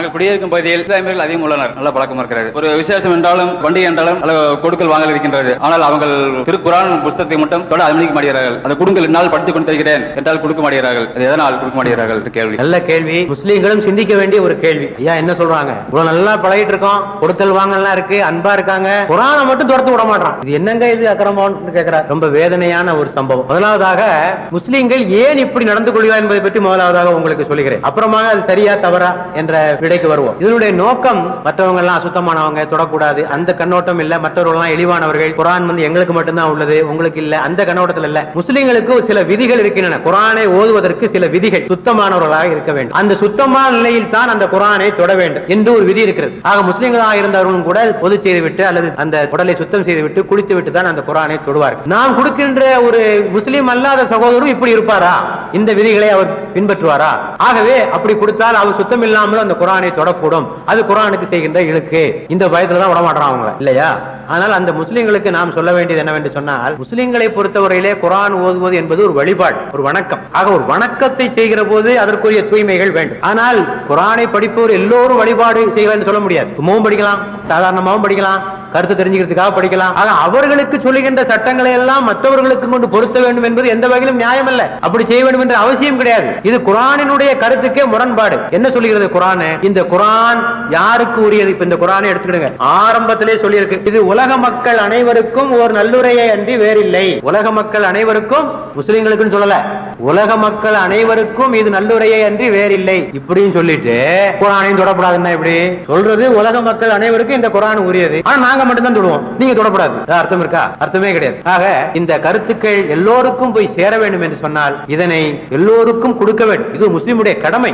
நாங்கள் குடியிருக்கும் பகுதியில் இஸ்லாமியர்கள் அதிகம் உள்ளனர். நல்ல பழக்கம் இருக்கிறது. ஒரு விசேஷம் என்றாலும் பண்டிகை என்றாலும் கொடுக்கல் வாங்கல் இருக்கின்றது. ஆனால் அவங்க திருக்குரான் புத்தகத்தை மட்டும் தொட அனுமதிக்க மாட்டேங்கிறார்கள். அந்த குடும்பங்கள் என்னால் படித்துக் கொண்டு தருகிறேன் என்றால் கொடுக்க மாட்டேங்கிறார்கள். எதனால் கொடுக்க மாட்டேங்கிறார்கள்? கேள்வி, நல்ல கேள்வி. முஸ்லீம்களும் சிந்திக்க வேண்டிய ஒரு கேள்வி. ஐயா என்ன சொல்றாங்க? இவ்வளவு நல்லா பழகிட்டு இருக்கோம், கொடுத்தல் வாங்கலாம் இருக்கு, அன்பா இருக்காங்க, குரானை மட்டும் துரத்து விட மாட்டான். இது என்னங்க இது அக்கிரமம் கேட்கிறார். ரொம்ப வேதனையான ஒரு சம்பவம். முதலாவதாக முஸ்லீம்கள் ஏன் இப்படி நடந்து கொள்கிறார் என்பதை பற்றி முதலாவதாக உங்களுக்கு சொல்லுகிறேன். அப்புறமா அது சரியா தவறா என்ற விடைக்கு வருவோம். இதனுடைய நோக்கம் மற்றவங்க எல்லாம் அசுத்தமானவங்க, தொடக்கூடாது அந்த கண்ணோட்டம் இல்ல. மற்றவர்கள் எல்லாம் இழிவானவர்கள், குரான் எங்களுக்கு மட்டும்தான் உள்ளது, உங்களுக்கு இல்ல, அந்த கண்ணோட்டத்தில் இல்ல. முஸ்லீம்களுக்கு சில விதிகள் இருக்கின்றன. குரானை ஓதுவதற்கு சில விதிகள், சுத்தமானவர்களாக இருக்க வேண்டும். அந்த சுத்தமான நிலையில் தான் அந்த குரானை தொட வேண்டும் என்று ஒரு விதி இருக்கிறது. ஆக முஸ்லீம்களாக இருந்தவர்களும் கூட பொது செய்துவிட்டு அல்லது அந்த உடலை சுத்தம் செய்துவிட்டு குளித்து விட்டு தான் அந்த குரானை தொடுவார்கள். நாம் கொடுக்கின்ற ஒரு முஸ்லீம் அல்லாத சகோதரரும் இப்படி இருப்பாரா? இந்த விதிகளை அவர் பின்பற்றுவாரா? ஆகவே அப்படி கொடுத்தால் அவர் சுத்தம் இல்லாமல் அந்த குரானை தொடக்கூடும். அது குரானுக்கு செய்கின்ற இழுக்கு. இந்த பயத்துல தான் விடமாட்டான் அவங்க இல்லையா? ஆனால் அந்த முஸ்லிம்களுக்கு நாம் சொல்ல வேண்டியது என்னவென்று சொன்னால், முஸ்லிம்களை பொறுத்தவரையிலே குரான் ஓதுவது என்பது ஒரு வழிபாடு, ஒரு வணக்கம். ஆக ஒரு வணக்கத்தை செய்கிற போது அதற்குரிய தூய்மைகள் வேண்டும். ஆனால் குரானை படிப்பவர் எல்லோரும் வழிபாடு செய்வார் சொல்ல முடியாது. சும்மாவும் படிக்கலாம், சாதாரணமாகவும் படிக்கலாம், கருத்து தெரிஞ்சுக்கிறதுக்காக படிக்கலாம். ஆக அவர்களுக்கு சொல்லுகின்ற சட்டங்களை எல்லாம் மற்றவர்களுக்கு கொண்டு பொருத்த வேண்டும் என்பது எந்த வகையிலும் நியாயம் அல்ல. அப்படி செய்ய வேண்டும் என்ற அவசியம் கிடையாது. இது குரானினுடைய கருத்துக்கே முரண்பாடு. என்ன சொல்லுகிறது குரான்? இந்த குரான் யாருக்கு உரியது? இப்ப இந்த குரானை எடுத்துக்கிடுங்க. ஆரம்பத்திலே சொல்லி இருக்கு, இது உலக மக்கள் அனைவருக்கும் ஒரு நல்லுரையை அன்றி வேறில்லை. உலக மக்கள் அனைவருக்கும், முஸ்லிம்களுக்கு சொல்லல, உலக மக்கள் அனைவருக்கும் இது நல்லுரையை அன்றி வேறில்லை இப்படின்னு சொல்லிட்டு குரானையும் தொடப்படாதுன்னா இப்படி சொல்றது? உலக மக்கள் அனைவருக்கும் இந்த குரான் உரியது, ஆனா நாங்க மட்டும் தான் தொடுவோம், நீங்க தொடப்படாது. அர்த்தம் இருக்கா? அர்த்தமே கிடையாது. ஆக இந்த கருத்துக்கள் எல்லோருக்கும் போய் சேர வேண்டும் என்று சொன்னால் இதனை எல்லோருக்கும் கொடுக்க வேண்டும். இது முஸ்லிமுடைய கடமை.